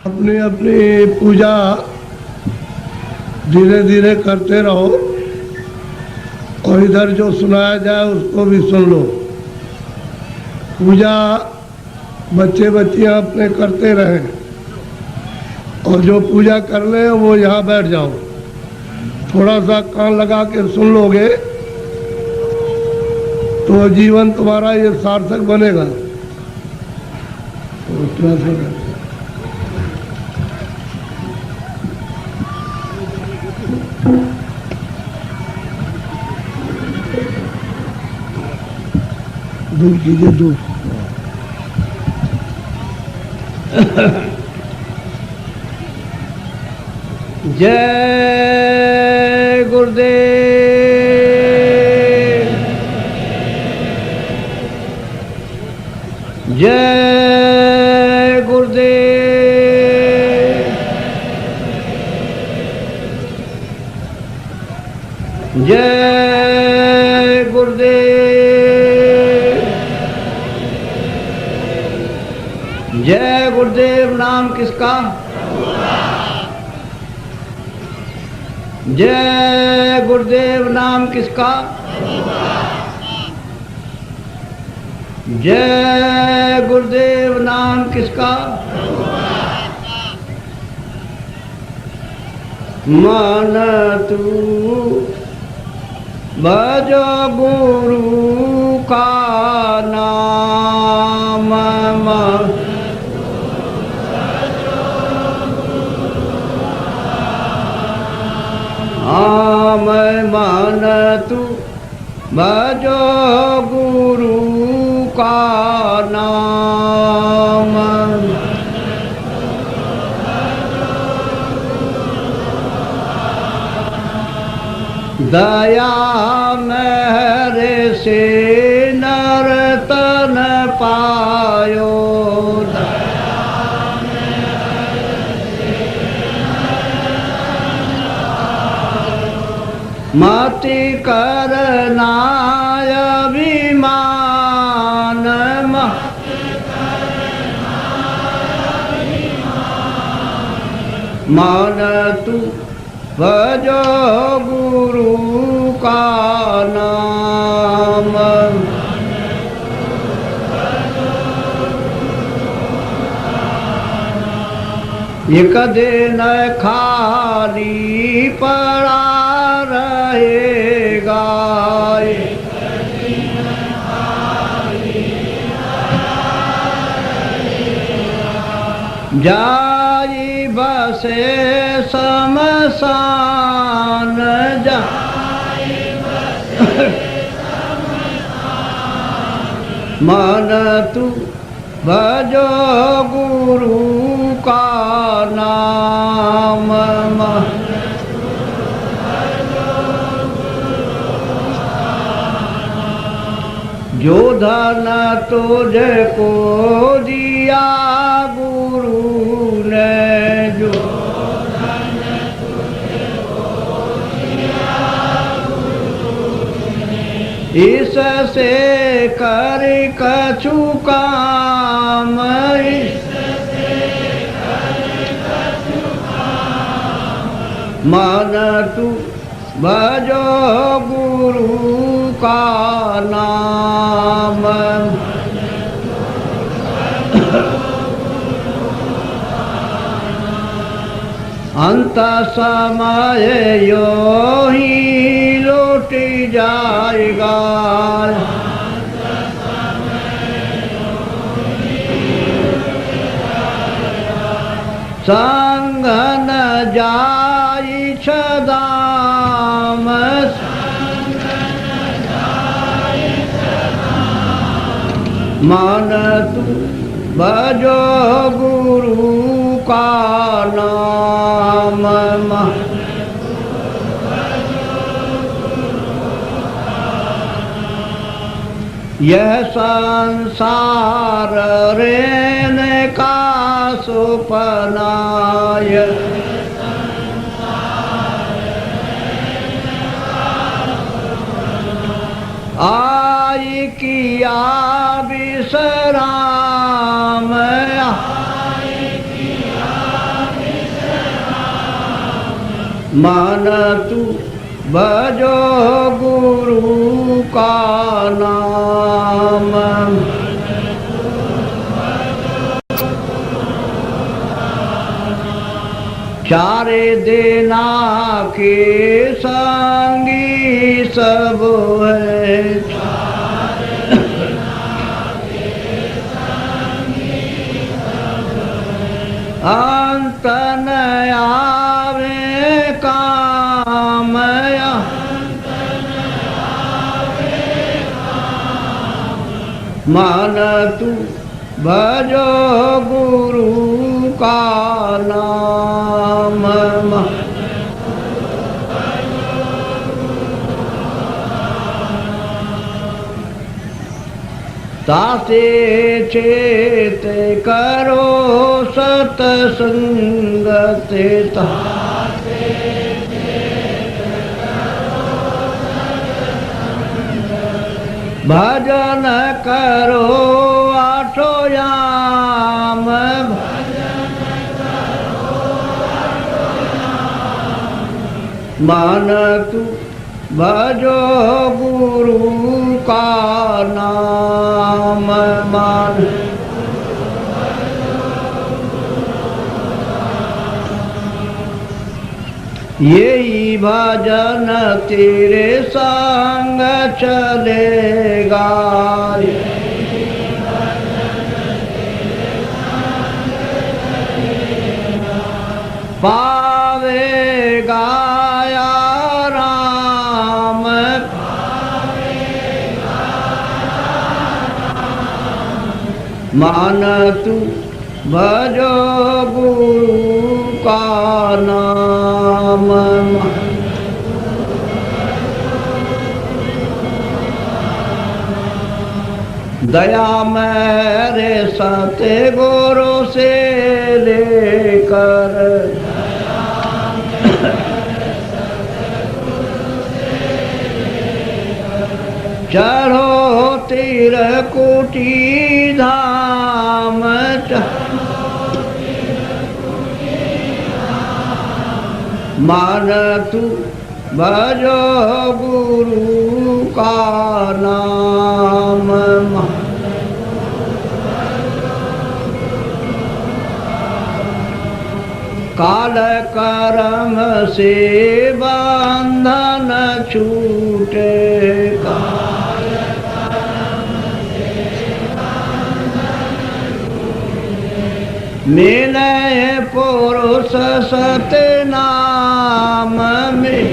अपनी अपनी पूजा धीरे धीरे करते रहो और इधर जो सुनाया जाए उसको भी सुन लो। पूजा बच्चे बच्चियां अपने करते रहें और जो पूजा कर ले वो यहाँ बैठ जाओ। थोड़ा सा कान लगा के सुन लोगे तो जीवन तुम्हारा ये सार्थक बनेगा। दूर कीजिए, दूर। जय गुरुदेव, जय गुरुदेव, जय गुरुदेव, जय गुरुदेव। नाम किसका? जय गुरुदेव। नाम किसका? जय गुरुदेव। नाम किसका? मन तू भजो गुरु का नाम, मैं मन तू भजो गुरु का नाम, दया मेरे से नर्तन पायो, मति करना अभिमान, मन तू भजो गुरु का नाम, एक दिन खाली पड़ा रहेगा, जाई बसे शमशान, मन तू भजो गुरु का नाम, जो धन तुझको दिया गुरु ने, जो धन तुझको दिया गुरु ने, इससे कर कछु काम, इससे कर कछु काम, मन तू भजो गुरु का नाम, अंत समय यो ही लौट जाएगा, संग न जाई छदाम, मन तू भजो गुरु का नाम, यह संसार रहने का सुपनाय, आई किया विश्राम, आई किया मान तू भजो गुरु का नाम। चारे देना के संगी सब है, अंत न आवे काम, मान तू भजो गुरु का नाम। तासे चेत करो सतसंग से, भजन करो आठो याम, मान तू भजो गुरु का नाम। मान यही भजन तेरे संग चलेगा, पावेगा या राम, मान तू भजो गुरु का नाम। दया मेरे सत्य गुरु से लेकर, चढ़ो तिरकुटी धाम, मान तू भजो गुरु का नाम। काल कर्म से बंधन छूटेगा, मिले पुरुष सत्य नाम में,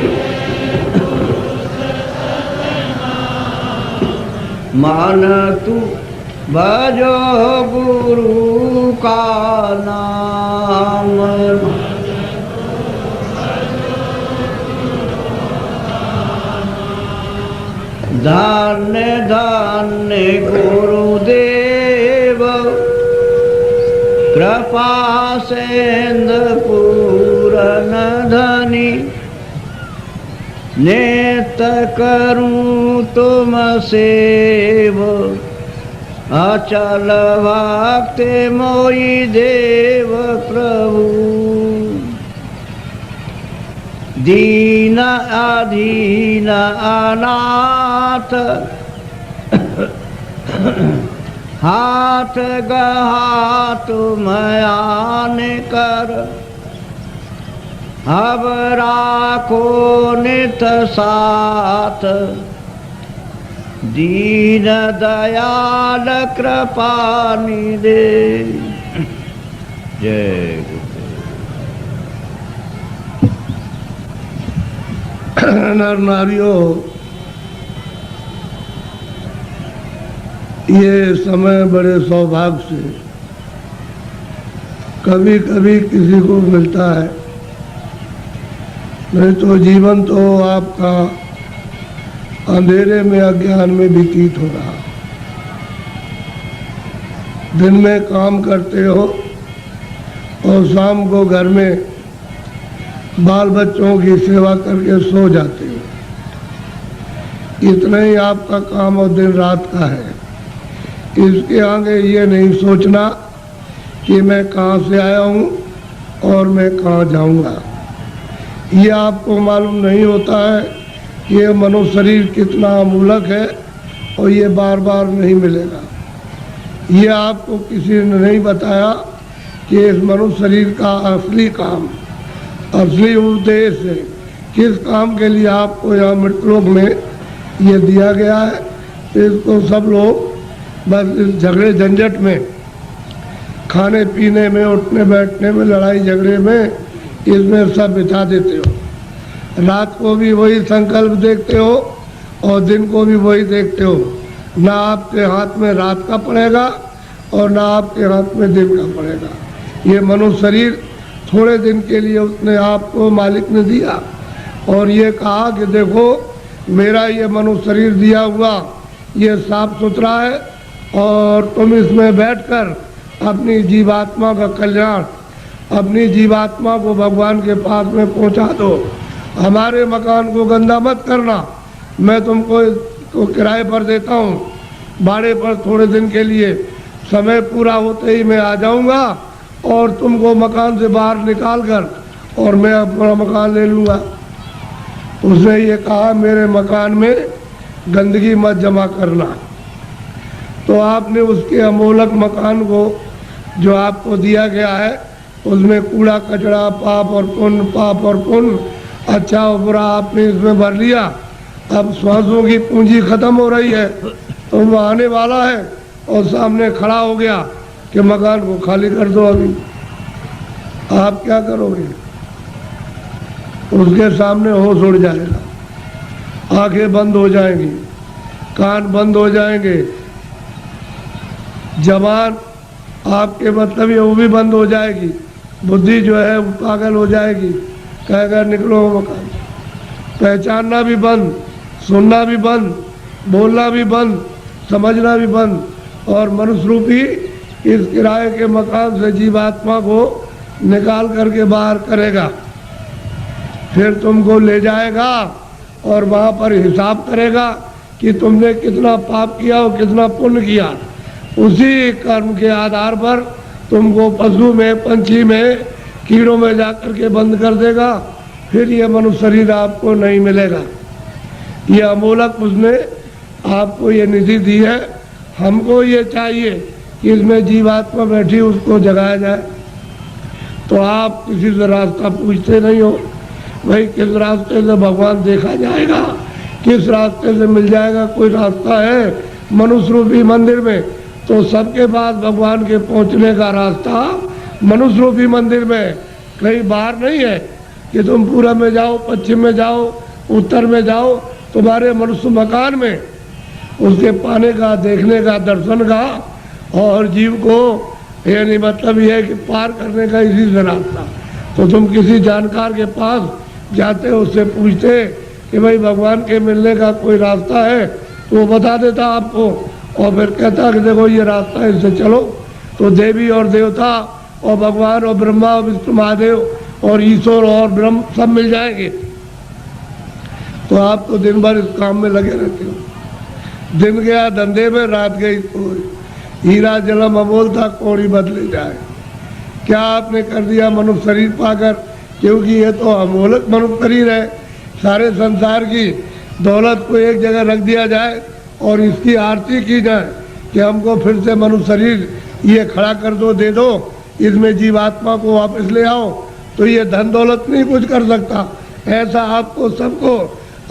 मान तू भजो गुरु का नाम। धन्य धन्य गुरुदेव, कृपा सेंद पूरन धनी, नेत करूं तुम सेव, अचल भक्ति मोई देव प्रभु। दीन अधीन अनाथ, हाथ गहा तुम आन कर, अब राखो नित साथ, दीन दयाल कृपा निधे। जय नर नारियों, ये समय बड़े सौभाग्य से कभी कभी किसी को मिलता है, नहीं तो जीवन तो आपका अंधेरे में अज्ञान में व्यतीत हो रहा। दिन में काम करते हो और शाम को घर में बाल बच्चों की सेवा करके सो जाते हो। इतना ही आपका काम और दिन रात का है। इसके आगे ये नहीं सोचना कि मैं कहाँ से आया हूँ और मैं कहाँ जाऊँगा। ये आपको मालूम नहीं होता है कि ये मनुष्य शरीर कितना अमूलक है और ये बार बार नहीं मिलेगा। ये आपको किसी ने नहीं बताया कि इस मनुष्य शरीर का असली काम, असली उद्देश्य, किस काम के लिए आपको यहाँ मृतलोक में ये दिया गया है। इसको सब लोग बस इस झगड़े झंझट में, खाने पीने में, उठने बैठने में, लड़ाई झगड़े में, इसमें सब बिता देते हो। रात को भी वही संकल्प देखते हो और दिन को भी वही देखते हो। ना आपके हाथ में रात का पड़ेगा और ना आपके हाथ में दिन का पड़ेगा। ये मनुष्य शरीर थोड़े दिन के लिए उसने आपको मालिक ने दिया और ये कहा कि देखो मेरा ये मनुष्य शरीर दिया हुआ ये साफ सुथरा है और तुम इसमें बैठकर अपनी जीवात्मा का कल्याण, अपनी जीवात्मा को भगवान के पास में पहुंचा दो। हमारे मकान को गंदा मत करना, मैं तुमको किराए पर देता हूँ, भाड़े पर थोड़े दिन के लिए, समय पूरा होते ही मैं आ जाऊँगा और तुमको मकान से बाहर निकाल कर और मैं अपना मकान ले लूँगा। उसने ये कहा मेरे मकान में गंदगी मत जमा करना। तो आपने उसके अमोलक मकान को जो आपको दिया गया है उसमें कूड़ा कचरा, पाप और पुण्य, अच्छा और बुरा आपने इसमें भर लिया। अब श्वासों की पूंजी खत्म हो रही है तो वो आने वाला है और सामने खड़ा हो गया कि मकान को खाली कर दो। अभी आप क्या करोगे? उसके सामने होश उड़ जाएगा, आंखें बंद हो जाएंगी, कान बंद हो जाएंगे, जबान आपके मतलब ये वो भी बंद हो जाएगी, बुद्धि जो है वो पागल हो जाएगी, कहेगा निकलो मकान। पहचानना भी बंद, सुनना भी बंद, बोलना भी बंद, समझना भी बंद और मनुष्य रूपी इस किराए के मकान से जीवात्मा को निकाल करके बाहर करेगा। फिर तुमको ले जाएगा और वहाँ पर हिसाब करेगा कि तुमने कितना पाप किया और कितना पुण्य किया। उसी कर्म के आधार पर तुमको पशु में, पंछी में, कीड़ों में जाकर के बंद कर देगा। फिर ये मनुष्य शरीर आपको नहीं मिलेगा। ये अमोलक उसने आपको ये निधि दी है। हमको ये चाहिए कि इसमें जीवात्मा बैठी उसको जगाया जाए। तो आप किसी से रास्ता पूछते नहीं हो, भाई किस रास्ते से भगवान देखा जाएगा, किस रास्ते से मिल जाएगा। कोई रास्ता है मनुष्य रूपी मंदिर में? तो सबके पास भगवान के पहुंचने का रास्ता मनुष्य रूपी मंदिर में, कहीं बाहर नहीं है कि तुम पूरब में जाओ, पश्चिम में जाओ, उत्तर में जाओ। तुम्हारे मनुष्य मकान में उसके पाने का, देखने का, दर्शन का और जीव को यानी मतलब ये है कि पार करने का इसी से रास्ता। तो तुम किसी जानकार के पास जाते, उससे पूछते कि भाई भगवान के मिलने का कोई रास्ता है, तो वो बता देता आपको और फिर कहता कि देखो ये रास्ता है, इससे चलो। तो देवी और देवता और भगवान और ब्रह्मा और विष्णु महादेव और ईश्वर और ब्रह्म सब मिल जाएंगे। तो आप तो दिन भर इस काम में लगे रहते हो। दिन गया धंधे में, रात गई कोई। हीरा जलम अमोल था, कौड़ी बदले जाए। क्या आपने कर दिया मनुष्य शरीर पाकर? क्योंकि ये तो अमोलक मनुष्य शरीर है। सारे संसार की दौलत को एक जगह रख दिया जाए और इसकी आरती की जाए कि हमको फिर से मनुष्य शरीर ये खड़ा कर दो, दे दो, इसमें जीवात्मा को वापस ले आओ, तो ये धन दौलत नहीं कुछ कर सकता। ऐसा आपको सबको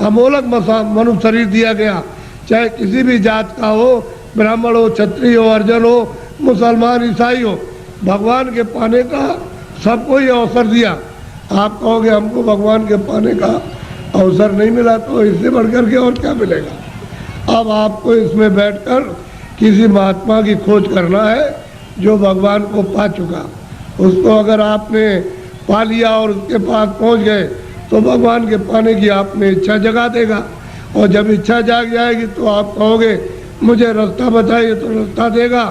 अमोलक मनुष्य शरीर दिया गया, चाहे किसी भी जात का हो, ब्राह्मण हो, क्षत्रिय हो, अर्जन हो, मुसलमान, ईसाई हो। भगवान के पाने का सबको ये अवसर दिया। आप कहोगे हमको भगवान के पाने का अवसर नहीं मिला, तो इससे बढ़कर के और क्या मिलेगा। अब आपको इसमें बैठकर किसी महात्मा की खोज करना है जो भगवान को पा चुका। उसको अगर आपने पा लिया और उसके पास पहुंच गए तो भगवान के पाने की आपने इच्छा जगा देगा। और जब इच्छा जाग जाएगी तो आप कहोगे मुझे रास्ता बताइए, तो रास्ता देगा।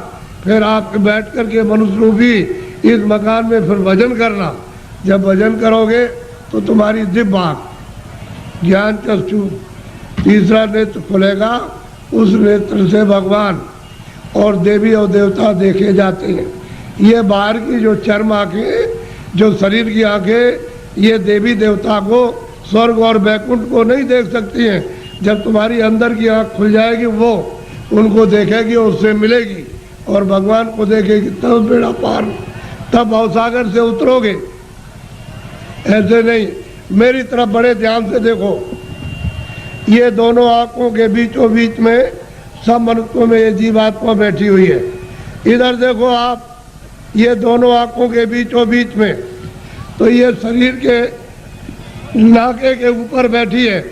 फिर आप बैठ कर के मनुष्य रूपी इस मकान में फिर भजन करना। जब भजन करोगे तो तुम्हारी दिव्य आँख, ज्ञान चक्षु, तीसरा नेत्र खुलेगा। उस नेत्र से भगवान और देवी और देवता देखे जाते हैं। ये बाहर की जो चर्म आँखें, जो शरीर की आँखें, ये देवी देवता को, स्वर्ग और वैकुंठ को नहीं देख सकती हैं। जब तुम्हारी अंदर की आँख खुल जाएगी वो उनको देखेगी और उससे मिलेगी और भगवान को देखेगी, तब बेड़ा पार, तब भवसागर से उतरोगे। ऐसे नहीं, मेरी तरफ बड़े ध्यान से देखो। ये दोनों आंखों के बीचों बीच में सब मनुष्यों में ये जीवात्मा बैठी हुई है। इधर देखो आप, ये दोनों आंखों के बीचों बीच में, तो ये शरीर के नाके के ऊपर बैठी है।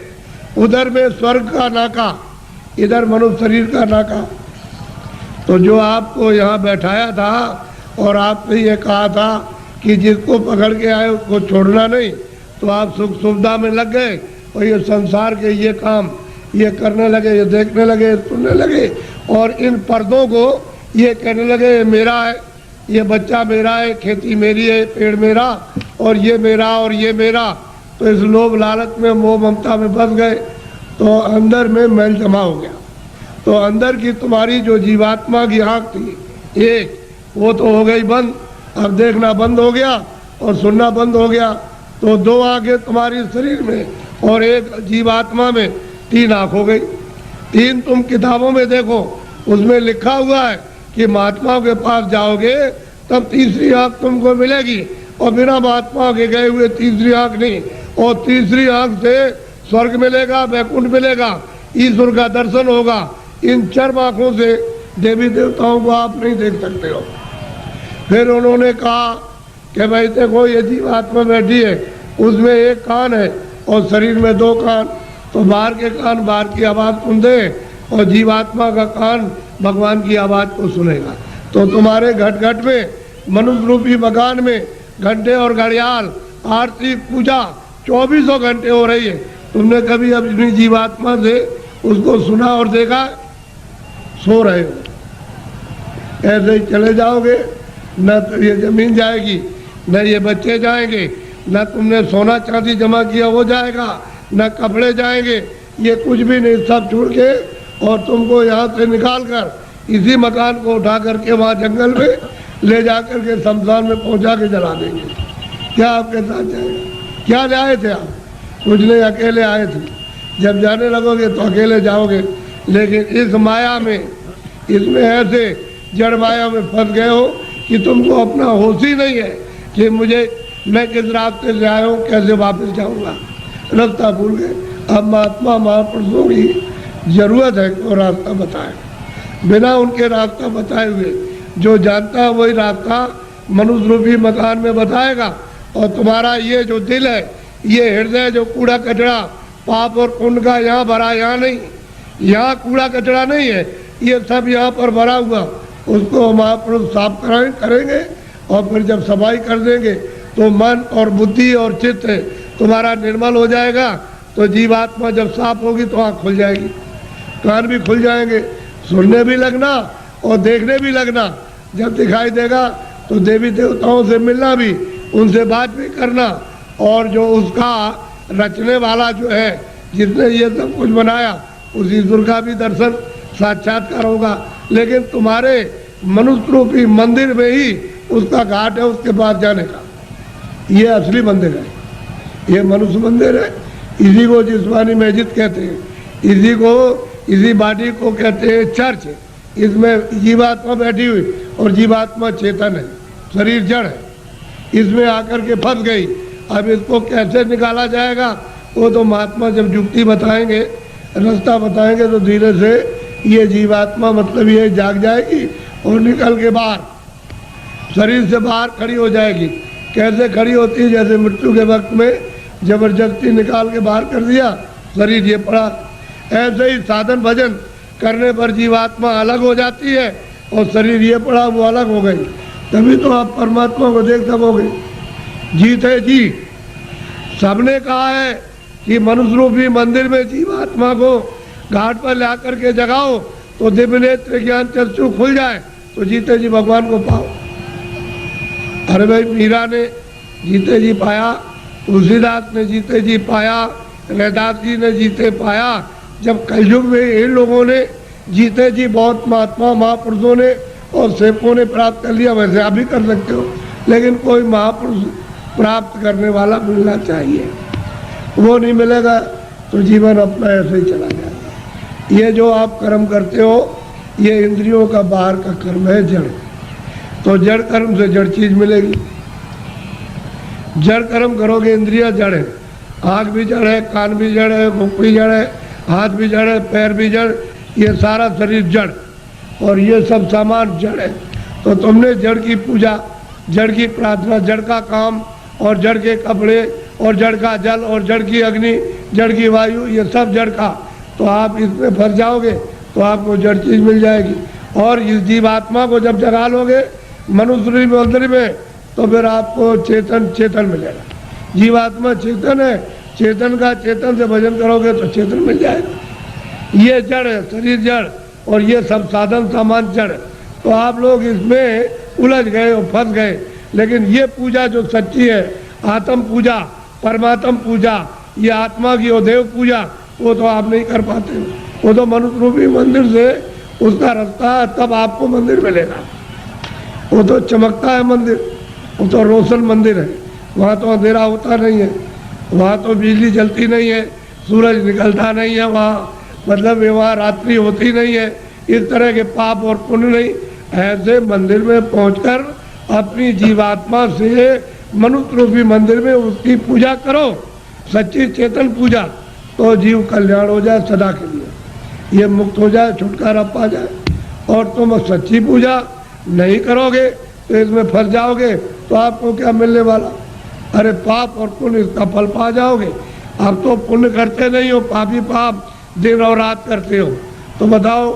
उधर में स्वर्ग का नाका, इधर मनुष्य शरीर का नाका। तो जो आपको यहाँ बैठाया था और आपने ये कहा था कि जिसको पकड़ के आए उसको छोड़ना नहीं, तो आप सुख सुविधा में लग गए और ये संसार के ये काम ये करने लगे, ये देखने लगे, सुनने लगे और इन पर्दों को ये कहने लगे ये मेरा है, ये बच्चा मेरा है, खेती मेरी है, पेड़ मेरा और ये मेरा और ये मेरा। तो इस लोभ लालच में, मोह ममता में बस गए, तो अंदर में मैल जमा हो गया। तो अंदर की तुम्हारी जो जीवात्मा की आँख थी एक, वो तो हो गई बंद। अब देखना बंद हो गया और सुनना बंद हो गया। तो दो आंखें तुम्हारी शरीर में और एक जीवात्मा में, तीन आँख हो गई। तीन तुम किताबों में देखो, उसमें लिखा हुआ है कि महात्माओं के पास जाओगे तब तीसरी आँख तुमको मिलेगी, और बिना महात्मा के गए हुए तीसरी आँख नहीं। और तीसरी आँख से स्वर्ग मिलेगा, वैकुंठ मिलेगा, ईश्वर का दर्शन होगा। इन चर्म आँखों से देवी देवताओं को आप नहीं देख सकते हो। फिर उन्होंने कहा कि भाई देखो ये जीवात्मा बैठी है, उसमें एक कान है और शरीर में दो कान, तो बाहर के कान बाहर की आवाज़ सुनते और जीवात्मा का कान भगवान की आवाज़ को सुनेगा। तो तुम्हारे घट घट में, मनुष्य रूपी मकान में घंटे और घड़ियाल, आरती, पूजा 2400 घंटे हो रही है। तुमने कभी अपनी जीवात्मा से उसको सुना और देखा? सो रहे हो। ऐसे ही चले जाओगे, न तो ये जमीन जाएगी, न ये बच्चे जाएंगे, न तुमने सोना चांदी जमा किया वो जाएगा, न कपड़े जाएंगे, ये कुछ भी नहीं, सब छोड़ के और तुमको यहाँ से निकाल कर इसी मकान को उठा करके वहाँ जंगल में ले जा करके शमशान में पहुँचा के जला देंगे। क्या आपके साथ जाएगा? क्या आए थे आप? कुछ नहीं, अकेले आए थे। जब जाने लगोगे तो अकेले जाओगे। लेकिन इस माया में, इसमें ऐसे जड़ माया में फंस गए हो कि तुमको अपना होश ही नहीं है कि मैं किस रास्ते से आया हूँ, कैसे वापस जाऊँगा, रास्ता भूल गए। अब महात्मा महापुरुषों की जरूरत है वो रास्ता बताए। बिना उनके रास्ता बताए हुए जो जानता है वही रास्ता मनुष्य रूपी मकान में बताएगा। और तुम्हारा ये जो दिल है, ये हृदय जो कूड़ा कचरा पाप और पुण्य का यहाँ भरा, यहाँ नहीं, यहाँ कूड़ा कचरा नहीं है, ये सब यहाँ पर भरा हुआ, उसको महापुरुष साफ करेंगे। और फिर जब सफाई कर देंगे तो मन और बुद्धि और चित्त तुम्हारा निर्मल हो जाएगा। तो जीवात्मा जब साफ होगी तो आँख खुल जाएगी, कान भी खुल जाएंगे, सुनने भी लगना और देखने भी लगना। जब दिखाई देगा तो देवी देवताओं से मिलना भी, उनसे बात भी करना, और जो उसका रचने वाला जो है, जिसने ये सब कुछ बनाया, उस ईश्वर का भी दर्शन साक्षात्कार होगा। लेकिन तुम्हारे मनुष्य रूपी मंदिर में ही उसका घाट है, उसके पास जाने का। ये असली मंदिर है, ये मनुष्य मंदिर है। इसी को जिस्मानी मस्जिद कहते हैं, इसी बाटी को कहते हैं चर्च। इसमें जीवात्मा बैठी हुई और जीवात्मा चेतन है, शरीर जड़ है, इसमें आकर के फंस गई। अब इसको कैसे निकाला जाएगा वो तो महात्मा जब युक्ति बताएंगे, रास्ता बताएंगे, तो धीरे से ये जीवात्मा मतलब ये जाग जाएगी और निकल के बाहर शरीर से बाहर खड़ी हो जाएगी। कैसे खड़ी होती है? जैसे मृत्यु के वक्त में जबरदस्ती निकाल के बाहर कर दिया, शरीर ये पड़ा। ऐसे ही साधन भजन करने पर जीवात्मा अलग हो जाती है और शरीर ये पड़ा वो अलग हो गई। तभी तो आप परमात्मा को देख सकोगे। जीते जी सबने कहा है कि मनुष्य रूपी मंदिर में जीवात्मा को घाट पर ला करके जगाओ तो दिव्य नेत्र ज्ञान चक्षु खुल जाए, तो जीते जी भगवान को पाओ। अरे भाई, मीरा ने जीते जी पाया, तुलसीदास ने जीते जी पाया, रैदास जी ने जीते पाया। जब कलयुग में इन लोगों ने जीते जी बहुत महात्मा महापुरुषों ने और सेवकों ने प्राप्त कर लिया, वैसे आप भी कर सकते हो। लेकिन कोई महापुरुष प्राप्त करने वाला मिलना चाहिए। वो नहीं मिलेगा तो जीवन अपना ऐसे ही चला जाएगा। ये जो आप कर्म करते हो ये इंद्रियों का बाहर का कर्म है, जड़। तो जड़ कर्म से जड़ चीज मिलेगी। जड़ कर्म करोगे, इंद्रियां जड़ है, आँख भी जड़ है, कान भी जड़ है, मुख भी जड़ है, हाथ भी जड़ है, पैर भी जड़, ये सारा शरीर जड़ और ये सब सामान जड़ है। तो तुमने जड़ की पूजा, जड़ की प्रार्थना, जड़ का काम और जड़ के कपड़े और जड़ का जल और जड़ की अग्नि, जड़ की वायु, ये सब जड़ का, तो आप इसमें फंस जाओगे तो आपको जड़ चीज मिल जाएगी। और इस जीवात्मा को जब जगा लोगे मनुष्य मंदिर में तो फिर आपको चेतन मिलेगा। जीवात्मा चेतन है, चेतन का चेतन से भजन करोगे तो चेतन मिल जाएगा। ये जड़ है, शरीर जड़ और ये सब साधन सामान जड़। तो आप लोग इसमें उलझ गए और फंस गए। लेकिन ये पूजा जो सच्ची है, आत्म पूजा, परमात्म पूजा, ये आत्मा की और देव पूजा, वो तो आप नहीं कर पाते। वो तो मनुष्य रूपी मंदिर से उसका रास्ता है, तब आपको मंदिर मिलेगा। वो तो चमकता है मंदिर, वो तो रोशन मंदिर है। वहाँ तो अंधेरा होता नहीं है, वहाँ तो बिजली जलती नहीं है, सूरज निकलता नहीं है वहाँ, मतलब वहाँ रात्रि होती नहीं है, इस तरह के पाप और पुण्य नहीं। ऐसे मंदिर में पहुंचकर अपनी जीवात्मा से मनुष्य रूपी मंदिर में उसकी पूजा करो, सच्ची चेतन पूजा, तो जीव कल्याण हो जाए सदा के लिए, ये मुक्त हो जाए, छुटकारा पा जाए। और तुम सच्ची पूजा नहीं करोगे तो इसमें फंस जाओगे तो आपको क्या मिलने वाला? अरे पाप और पुण्य इसका फल पा जाओगे। आप तो पुण्य करते नहीं हो, पापी पाप दिन और रात करते हो। तो बताओ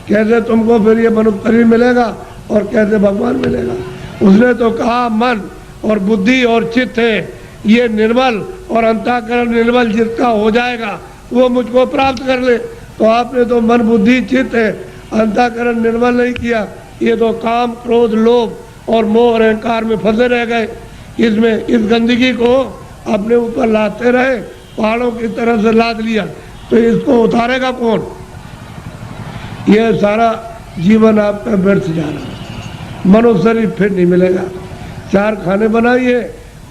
कैसे तुमको फिर ये मनुष्य शरीर मिलेगा और कैसे भगवान मिलेगा? उसने तो कहा मन और बुद्धि और चित्त है ये निर्मल और अंतःकरण निर्मल जिसका हो जाएगा वो मुझको प्राप्त कर ले। तो आपने तो मन बुद्धि चित्त है, अंतःकरण निर्मल नहीं किया। ये तो काम क्रोध लोभ और मोह और अहंकार में फंसे रह गए। इसमें इस गंदगी को अपने ऊपर लाते रहे, पहाड़ों की तरह से लाद लिया, तो इसको उतारेगा कौन? ये सारा जीवन आपका व्यर्थ जा रहा है। मनुष्य शरीर फिर नहीं मिलेगा। चार खाने बनाइए,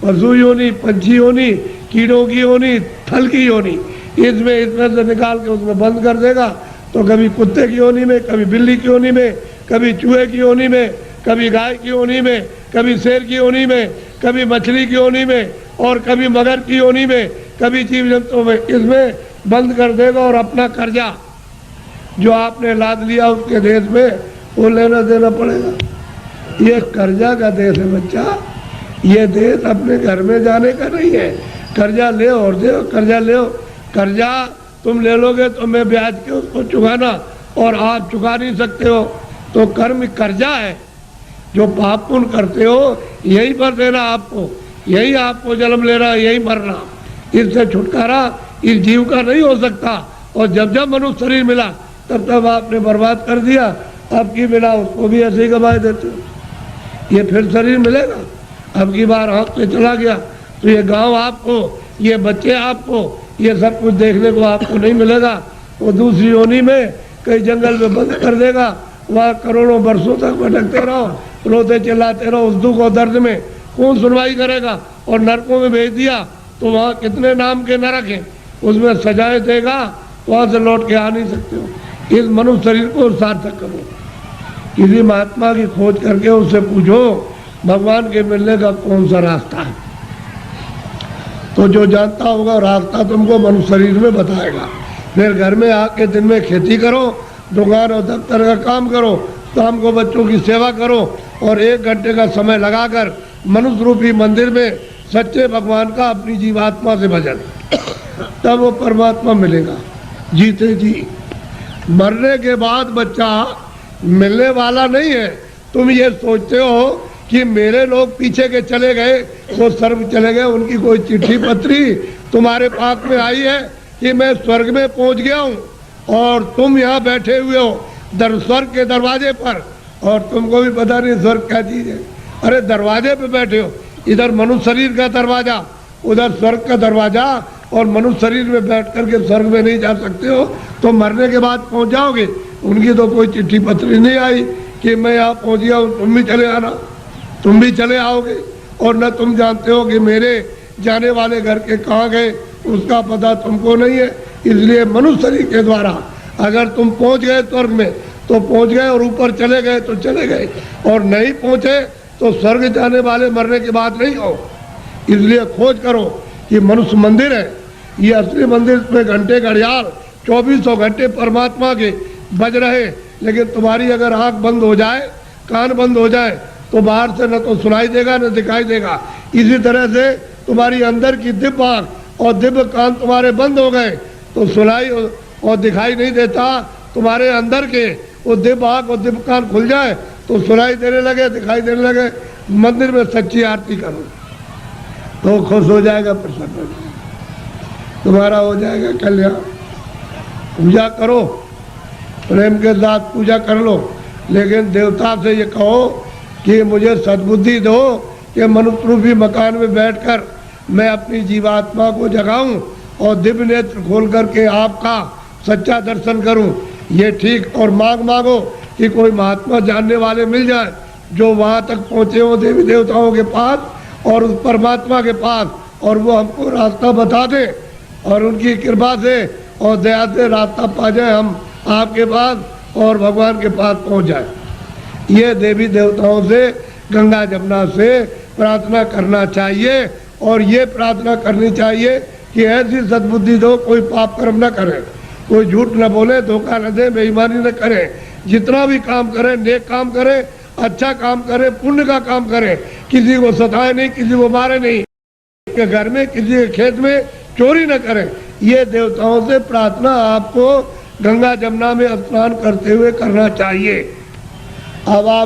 पशु योनि, पंछी योनि, कीड़ों की योनि, थल की योनि, इसमें से निकाल के उसमें बंद कर देगा। तो कभी कुत्ते की योनि में, कभी बिल्ली की योनि में, कभी चूहे की योनि में, कभी गाय की योनि में, कभी शेर की योनि में, कभी मछली की योनि में और कभी मगर की योनि में, कभी जीव जंतुओं में, इसमें बंद कर देगा। और अपना कर्जा जो आपने लाद लिया उसके देश में वो लेना देना पड़ेगा। ये कर्जा का देश है बच्चा, ये देश अपने घर में जाने का नहीं है। कर्जा ले और दे, कर्जा ले, कर्जा तुम ले लोगे तो मैं ब्याज के उसको चुकाना और आप चुका नहीं सकते हो। तो कर्म कर्जा है, जो पाप पुण्य करते हो यही पर देना आपको, यही आपको जन्म लेना, यही मरना। इससे छुटकारा इस जीव का नहीं हो सकता। और जब जब मनुष्य शरीर मिला तब तब आपने बर्बाद कर दिया। अब की बिना उसको भी ऐसे ही गवाए देते हो। ये फिर शरीर मिलेगा। अब की बार हाथ से चला गया तो ये गांव आपको, ये बच्चे आपको, ये सब कुछ देखने को आपको नहीं मिलेगा। वो दूसरी योनि में कई जंगल में बंद कर देगा, वहाँ करोड़ों वर्षों तक भटकते रहो, रोते चिल्लाते रहो, उस दुख और दर्द में कौन सुनवाई करेगा? और नरकों में भेज दिया तो वहाँ कितने नाम के नरक हैं, उसमें सजाएं देगा, वहाँ से लौट के आ नहीं सकते हो। इस मनुष्य शरीर को सार्थक करो। किसी महात्मा की खोज करके उससे पूछो भगवान के मिलने का कौन सा रास्ता है, तो जो जानता होगा रास्ता तुमको मनुष्य शरीर में बताएगा। फिर घर में आके दिन में खेती करो, दुकान और दफ्तर का काम करो, शाम को बच्चों की सेवा करो और 1 घंटे का समय लगाकर मनुष्य रूपी मंदिर में सच्चे भगवान का अपनी जीवात्मा से भजन, तब वो परमात्मा मिलेगा जीते जी। मरने के बाद बच्चा मिलने वाला नहीं है। तुम ये सोचते हो कि मेरे लोग पीछे के चले गए, वो स्वर्ग चले गए, उनकी कोई चिट्ठी पत्री तुम्हारे पास में आई है कि मैं स्वर्ग में पहुंच गया हूं और तुम यहाँ बैठे हुए हो स्वर्ग के दरवाजे पर, और तुमको भी पता नहीं स्वर्ग क्या चीज है। अरे दरवाजे पे बैठे हो, इधर मनुष्य शरीर का दरवाजा, उधर स्वर्ग का दरवाजा, और मनुष्य शरीर में बैठ करके स्वर्ग में नहीं जा सकते हो तो मरने के बाद पहुंच जाओगे। उनकी तो कोई चिट्ठी पत्री नहीं आई कि मैं यहाँ पहुंच गया हूँ, तुम भी चले आना, तुम भी चले आओगे। और न तुम जानते हो कि मेरे जाने वाले घर के कहाँ गए, उसका पता तुमको नहीं है। इसलिए मनुष्य शरीर के द्वारा अगर तुम पहुंच गए स्वर्ग में तो पहुंच गए, और ऊपर चले गए तो चले गए, और नहीं पहुंचे तो स्वर्ग जाने वाले मरने की बात नहीं हो। इसलिए खोज करो कि मनुष्य मंदिर है, ये असली मंदिर में घंटे घड़ियाल 2400 घंटे परमात्मा के बज रहे। लेकिन तुम्हारी अगर आंख बंद हो जाए, कान बंद हो जाए, तो बाहर से न तो सुनाई देगा न दिखाई देगा। इसी तरह से तुम्हारी अंदर की दिव्य आंख और दिव्य कान तुम्हारे बंद हो गए तो सुनाई और दिखाई नहीं देता। तुम्हारे अंदर के वो दिव्य आंख और दिव्य कान खुल जाए तो सुनाई देने लगे, दिखाई देने लगे। मंदिर में सच्ची आरती करो तो खुश हो जाएगा, प्रसन्न हो जाएगा, तुम्हारा हो जाएगा कल्याण। पूजा करो, प्रेम के साथ पूजा कर लो, लेकिन देवता से ये कहो कि मुझे सद्बुद्धि दो कि मनुष्य रूपी मकान में बैठकर मैं अपनी जीवात्मा को जगाऊं और दिव्य नेत्र खोल करके आपका सच्चा दर्शन करूं। ये ठीक। और मांगो कि कोई महात्मा जानने वाले मिल जाए जो वहां तक पहुंचे हो देवी देवताओं के पास और उस परमात्मा के पास, और वो हमको रास्ता बता दे, और उनकी कृपा से और दया से रास्ता पा जाए हम आपके पास और भगवान के पास पहुंच जाए। ये देवी देवताओं से, गंगा जमुना से प्रार्थना करना चाहिए, और ये प्रार्थना करनी चाहिए कि ऐसी सद्बुद्धि दो कोई पाप कर्म न करे, कोई झूठ न बोले, धोखा न दे, बेईमानी न करे। जितना भी काम करे, नेक काम करे, अच्छा काम करे, पुण्य का काम करे, किसी को सताए नहीं, किसी को मारे नहीं, के घर में किसी के खेत में चोरी न करे। ये देवताओं से प्रार्थना आपको गंगा जमुना में स्नान करते हुए करना चाहिए। अब आप